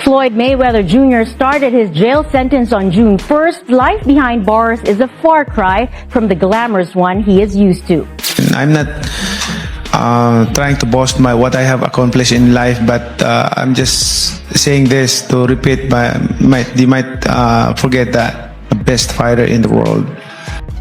Floyd Mayweather Jr. started his jail sentence on June 1st. Life behind bars is a far cry from the glamorous one he is used to. I'm not trying to boast what I have accomplished in life, but I'm just saying this to repeat. They might forget that the best fighter in the world.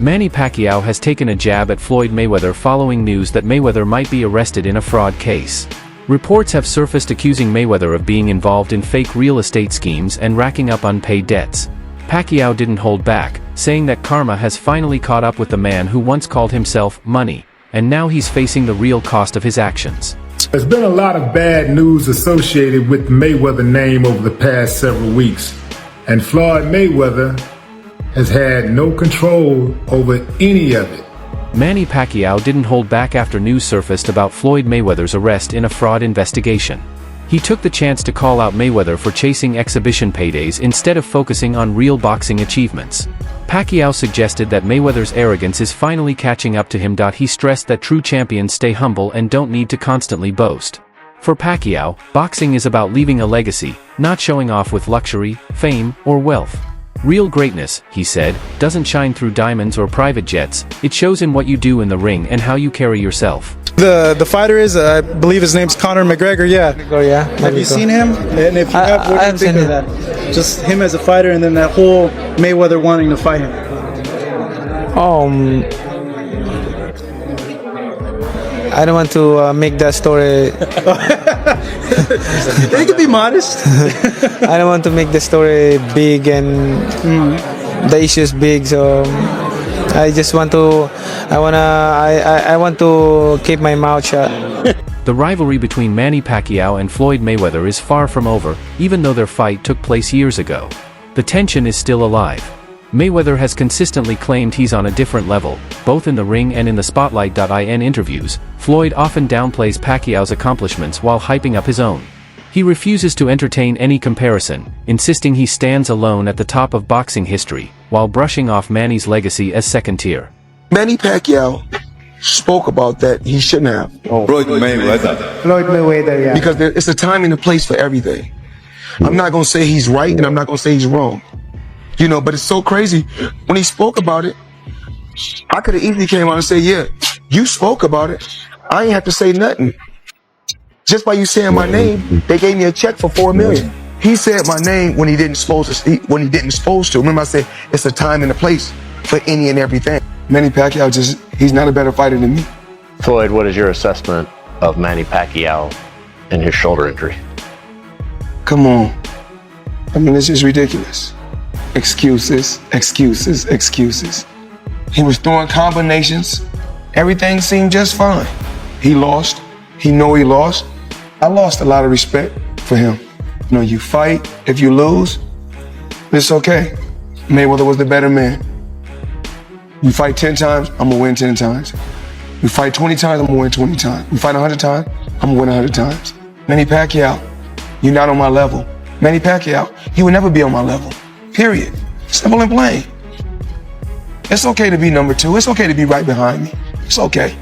Manny Pacquiao has taken a jab at Floyd Mayweather following news that Mayweather might be arrested in a fraud case. Reports have surfaced accusing Mayweather of being involved in fake real estate schemes and racking up unpaid debts. Pacquiao didn't hold back, saying that karma has finally caught up with the man who once called himself money, and now he's facing the real cost of his actions. There's been a lot of bad news associated with the Mayweather name over the past several weeks, and Floyd Mayweather has had no control over any of it. Manny Pacquiao didn't hold back after news surfaced about Floyd Mayweather's arrest in a fraud investigation. He took the chance to call out Mayweather for chasing exhibition paydays instead of focusing on real boxing achievements. Pacquiao suggested that Mayweather's arrogance is finally catching up to him. He stressed that true champions stay humble and don't need to constantly boast. For Pacquiao, boxing is about leaving a legacy, not showing off with luxury, fame, or wealth. Real greatness, he said, doesn't shine through diamonds or private jets. It shows in what you do in the ring and how you carry yourself. The fighter is, I believe his name's Conor McGregor, yeah. Yeah. Have you seen him? And if you have, what do you think of that? Just him as a fighter and then that whole Mayweather wanting to fight him. I don't want to make that story. You can be modest. I don't want to make the story big and the issues big. So I just want to. I want to keep my mouth shut. The rivalry between Manny Pacquiao and Floyd Mayweather is far from over, even though their fight took place years ago. The tension is still alive. Mayweather has consistently claimed he's on a different level, both in the ring and in the Spotlight.in interviews. Floyd often downplays Pacquiao's accomplishments while hyping up his own. He refuses to entertain any comparison, insisting he stands alone at the top of boxing history, while brushing off Manny's legacy as second tier. Manny Pacquiao spoke about that he shouldn't have. Floyd Mayweather. Floyd Mayweather, yeah. Because it's a time and a place for everything. I'm not going to say he's right and I'm not going to say he's wrong. You know, but it's so crazy. When he spoke about it, I could have easily came out and said, yeah, you spoke about it. I ain't have to say nothing. Just by you saying my name, they gave me a check for $4 million. He said my name when he didn't supposed to. Remember I said, it's a time and a place for any and everything. Manny Pacquiao he's not a better fighter than me. Floyd, what is your assessment of Manny Pacquiao and his shoulder injury? Come on. I mean, it's just ridiculous. Excuses, excuses, excuses. He was throwing combinations. Everything seemed just fine. He lost. He know he lost. I lost a lot of respect for him. You know, you fight. If you lose, it's okay. Mayweather was the better man. You fight 10 times, I'm gonna win 10 times. You fight 20 times, I'm gonna win 20 times. You fight 100 times, I'm gonna win 100 times. Manny Pacquiao, you're not on my level. Manny Pacquiao, he will never be on my level. Period. Simple and plain. It's okay to be number two. It's okay to be right behind me. It's okay.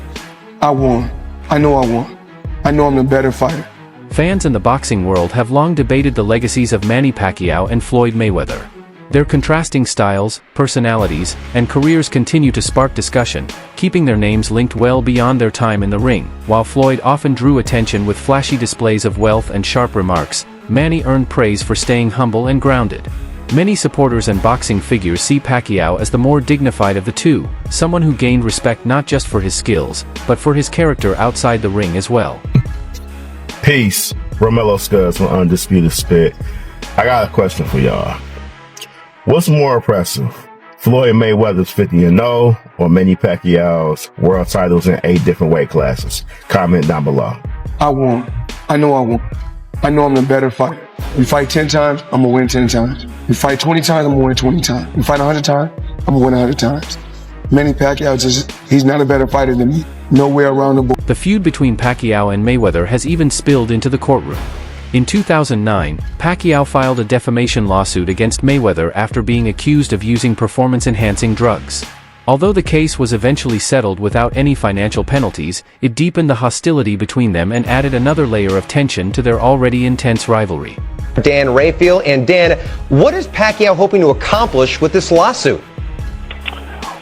I won. I know I won. I know I'm the better fighter. Fans in the boxing world have long debated the legacies of Manny Pacquiao and Floyd Mayweather. Their contrasting styles, personalities, and careers continue to spark discussion, keeping their names linked well beyond their time in the ring. While Floyd often drew attention with flashy displays of wealth and sharp remarks, Manny earned praise for staying humble and grounded. Many supporters and boxing figures see Pacquiao as the more dignified of the two, someone who gained respect not just for his skills, but for his character outside the ring as well. Peace. Romello Scuds from Undisputed Spit. I got a question for y'all. What's more impressive? Floyd Mayweather's 50-0 or Manny Pacquiao's world titles in 8 different weight classes? Comment down below. I won. I know I won. I know I'm the better fighter. You fight 10 times, I'm gonna win 10 times. You fight 20 times, I'm gonna win 20 times. You fight 100 times, I'm gonna win 100 times. Manny Pacquiao he's not a better fighter than me. Nowhere around the board. The feud between Pacquiao and Mayweather has even spilled into the courtroom. In 2009, Pacquiao filed a defamation lawsuit against Mayweather after being accused of using performance-enhancing drugs. Although the case was eventually settled without any financial penalties, it deepened the hostility between them and added another layer of tension to their already intense rivalry. Dan Rayfield. And Dan, what is Pacquiao hoping to accomplish with this lawsuit?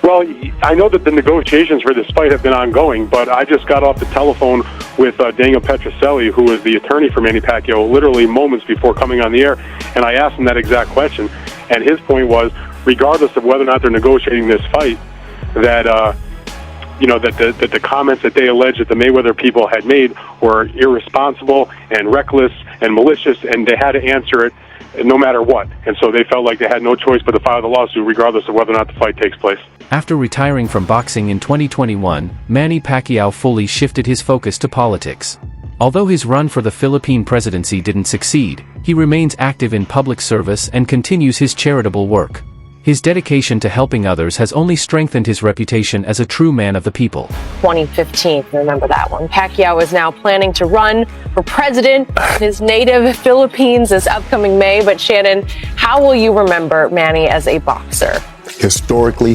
Well, I know that the negotiations for this fight have been ongoing, but I just got off the telephone with Daniel Petrocelli, who is the attorney for Manny Pacquiao, literally moments before coming on the air, and I asked him that exact question, and his point was, regardless of whether or not they're negotiating this fight, that that the comments that they allege that the Mayweather people had made were irresponsible and reckless and malicious, and they had to answer it no matter what. And so they felt like they had no choice but to file the lawsuit regardless of whether or not the fight takes place. After retiring from boxing in 2021, Manny Pacquiao fully shifted his focus to politics. Although his run for the Philippine presidency didn't succeed, he remains active in public service and continues his charitable work. His dedication to helping others has only strengthened his reputation as a true man of the people. 2015, remember that one. Pacquiao is now planning to run for president in his native Philippines this upcoming May. But Shannon, how will you remember Manny as a boxer? Historically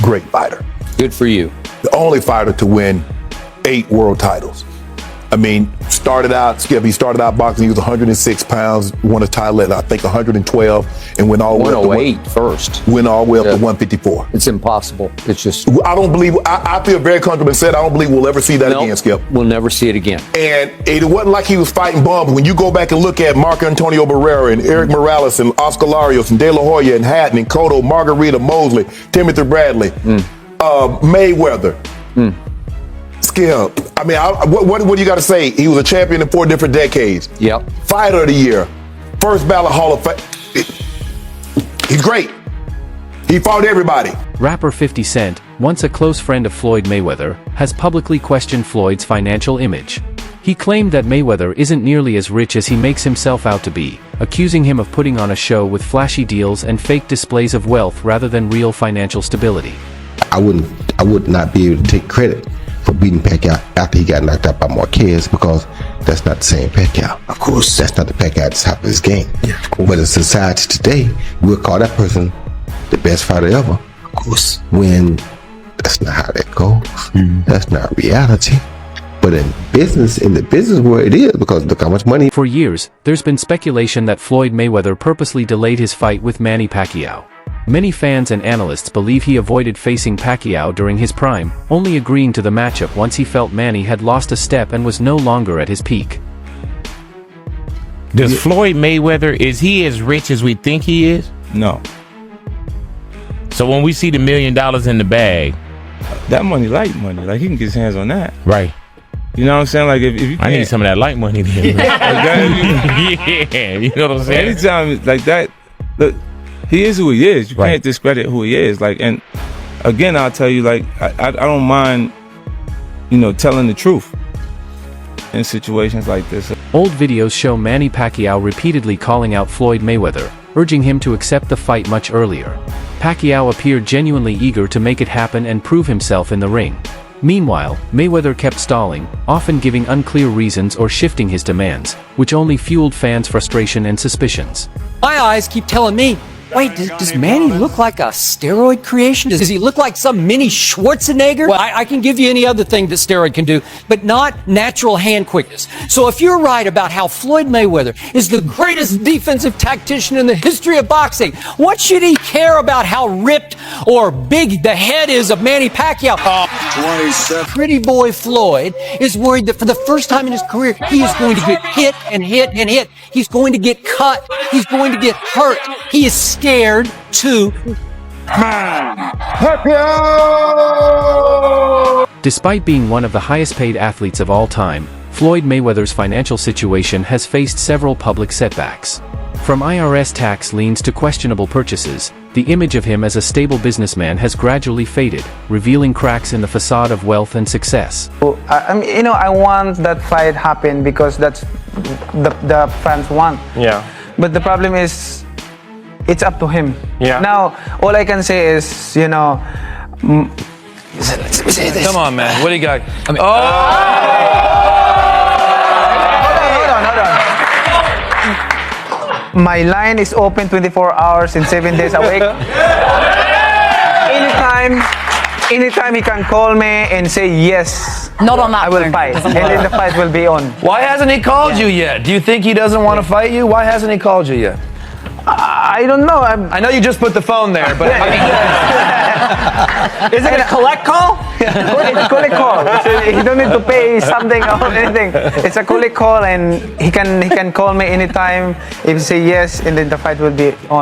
great fighter. Good for you. The only fighter to win 8 world titles. I mean, he started out boxing, he was 106 pounds, won a title at, I think, 112, and went all the way up to 108 first. Went all the way up to 154. It's impossible. It's just... I don't believe, I feel very comfortable and said, I don't believe we'll ever see that again, Skip. We'll never see it again. And it wasn't like he was fighting bums. When you go back and look at Marco Antonio Barrera and Eric Morales and Oscar Larios and De La Hoya and Hatton and Cotto, Margarita, Mosley, Timothy Bradley, Mayweather, Skip. I mean, what do you got to say? He was a champion in 4 different decades. Yep. Fighter of the year. First ballot Hall of Fame. He's great. He fought everybody. Rapper 50 Cent, once a close friend of Floyd Mayweather, has publicly questioned Floyd's financial image. He claimed that Mayweather isn't nearly as rich as he makes himself out to be, accusing him of putting on a show with flashy deals and fake displays of wealth rather than real financial stability. I would not be able to take credit for beating Pacquiao after he got knocked out by Marquez, because that's not the same Pacquiao. Of course. That's not the Pacquiao at the top of his game. Yeah, but in society today, we'll call that person the best fighter ever. Of course. When that's not how that goes. That's not reality. But in the business world, it is, because look how much money. For years, there's been speculation that Floyd Mayweather purposely delayed his fight with Manny Pacquiao. Many fans and analysts believe he avoided facing Pacquiao during his prime, only agreeing to the matchup once he felt Manny had lost a step and was no longer at his peak. Does Floyd Mayweather, is he as rich as we think he is? No. So when we see the $1 million in the bag, that money, light money, like he can get his hands on that. Right. You know what I'm saying? Like if you can't, I need some of that light money then. Yeah, you know what I'm saying? Anytime like that, look, he is who he is. You can't discredit who he is. Like, and again, I'll tell you, like, I don't mind, telling the truth in situations like this. Old videos show Manny Pacquiao repeatedly calling out Floyd Mayweather, urging him to accept the fight much earlier. Pacquiao appeared genuinely eager to make it happen and prove himself in the ring. Meanwhile, Mayweather kept stalling, often giving unclear reasons or shifting his demands, which only fueled fans' frustration and suspicions. My eyes keep telling me, wait, does Manny look like a steroid creation? Does he look like some mini Schwarzenegger? Well, I can give you any other thing that steroid can do, but not natural hand quickness. So if you're right about how Floyd Mayweather is the greatest defensive tactician in the history of boxing, what should he care about how ripped or big the head is of Manny Pacquiao? 27. Pretty boy Floyd is worried that for the first time in his career, he is going to get hit and hit and hit. He's going to get cut. He's going to get hurt. He is scared to Despite being one of the highest paid athletes of all time, Floyd Mayweather's financial situation has faced several public setbacks. From IRS tax liens to questionable purchases, the image of him as a stable businessman has gradually faded, revealing cracks in the facade of wealth and success. I want that fight happen because that's the fans want. Yeah. But the problem is, it's up to him. Yeah. Now, all I can say is, Come on, man. What do you got? Hold on. My line is open 24 hours and 7 days a week. Anytime, anytime he can call me and say yes. Not on that. I will fight, and then the fight will be on. Why hasn't he called you yet? Do you think he doesn't want to fight you? Why hasn't he called you yet? I don't know. I know you just put the phone there, but I mean, is it a collect call? It's a collect call. So he don't need to pay something or anything. It's a collect call, and he can call me anytime if he say yes, and then the fight will be on.